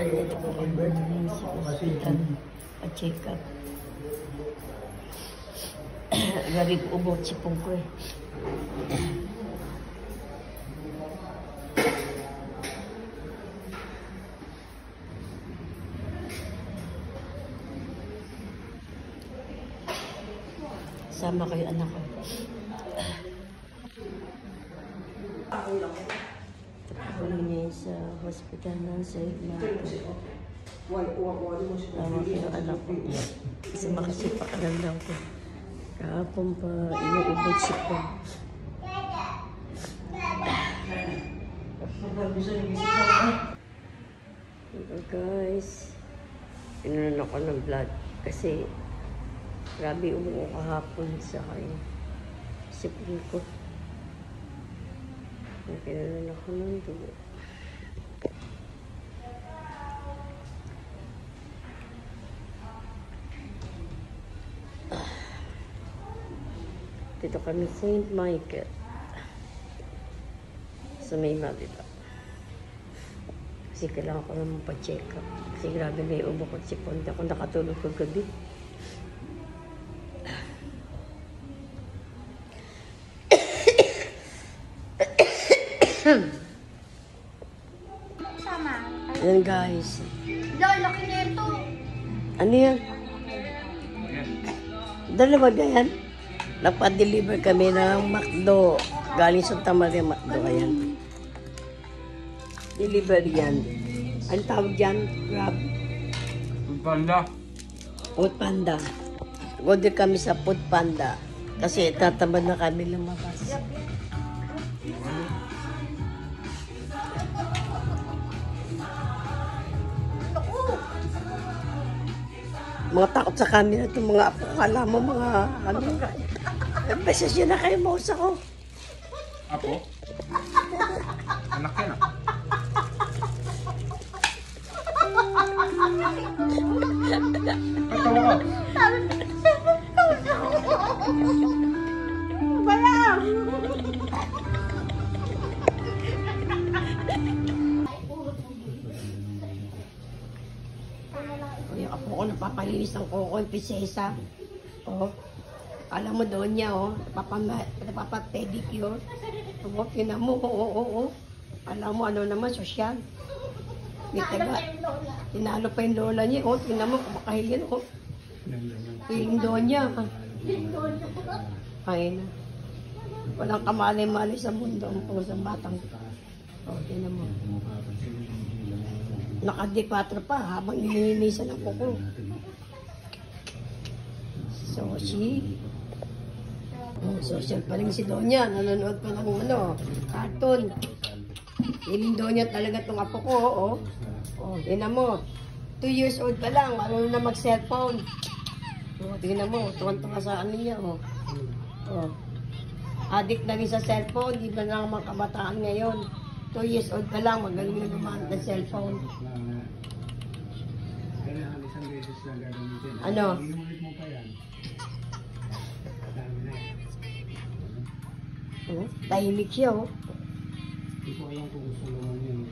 Ito po kay Bert. Sa hospital. Pa-check up. Gari po ubot si Pungko eh. Sama kayo anak ko. Tapos niya sa hospital ng Saint Martin. Tama kayo anak ko. Kasi makasipak ka lang ko. Kahapon pa inuubod si Pong. Ito guys. Pinunan ako ng blood. Kasi grabe umuo kahapon sa kanya. Sipin ko. Pinunan ako ng dugo. Dito kami St. Michael. Sa may Malita. Kasi kailangan ko naman pa-check up. Kasi grabe may umukot si Pong. Hindi ako nakatulog kagabi. Sama. Yan guys. Laki nito. Ano yan? Dalawa ba yan? Nagpa-deliver kami ng McDo. Galing Santa Maria McDo. Ayan. Deliver yan. Ang tawag dyan? Grab. Food Panda. Food Panda. Order kami sa Food Panda. Kasi tatamad na kami lumabas. Mga takot sa kami na itong mga apo. Kala mo mga ano. Beses yun na kayo mausa ko. Apo? Anak yan ah. Patawa ka. Balang! Yung apo ko napapalinis ng koko yung pisesa. Oh. Alam mo doon niya, oh. Napapapedicure. Oh, tinan mo, oo. Alam mo, ano naman, sosyal. May taga. Tinalo pa yung lola niya, oh. Tinan mo, kumakahilin, oh. Piling doon niya. Ay na. Walang kamali-mali sa mundo ang pusang batang. Oh, tinan mo. Naka-D4 pa habang nilinisan ang kuko. So, social pa rin si Donya. Nanonood pa ng cartoon. Hiling Donya talaga itong apo ko, oh. Oh, tingnan mo. 2 years old pa lang, marunong na mag-cellphone. Oh, tingnan mo, tuwan-tuwa sa ano niya, oh. Oh. Addict na rin sa cellphone, di ba lang mga kabataan ngayon. 2 years old pa lang, magaling na gumamit ng cellphone. Ano? Oh, tahimik siya, oh. Hindi ko alam kung gusto naman yun.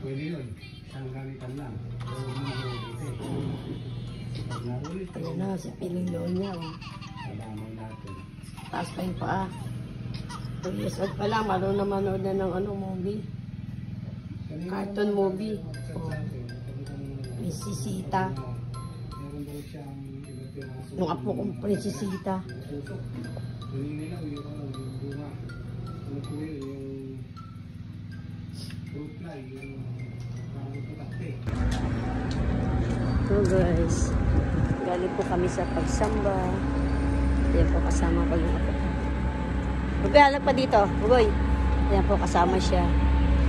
Pwede yun. Isang gamitan lang. Ayan na, sa piling niya, oh. Kadamay natin. Taas pa yung paa. 2 years old pa lang, marunong na manood na ng movie. Cartoon movie. Oh. Prinsesita. Nung apo kong prinsesita. Hindi nila yung bunga. Ano po yung fruit fly, yung parang putakte. So guys, galing po kami sa pagsamba. Ayan po kasama ko yung apo ko. Bugoy, anak pa dito. Bugoy. Ayan po kasama siya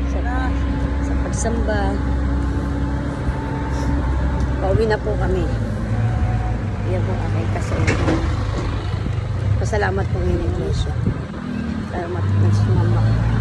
sa pagsamba. Pauwi na po kami. Ayan po aking kasama. Pasalamat po ng Iglesia. Salamat po sa mama.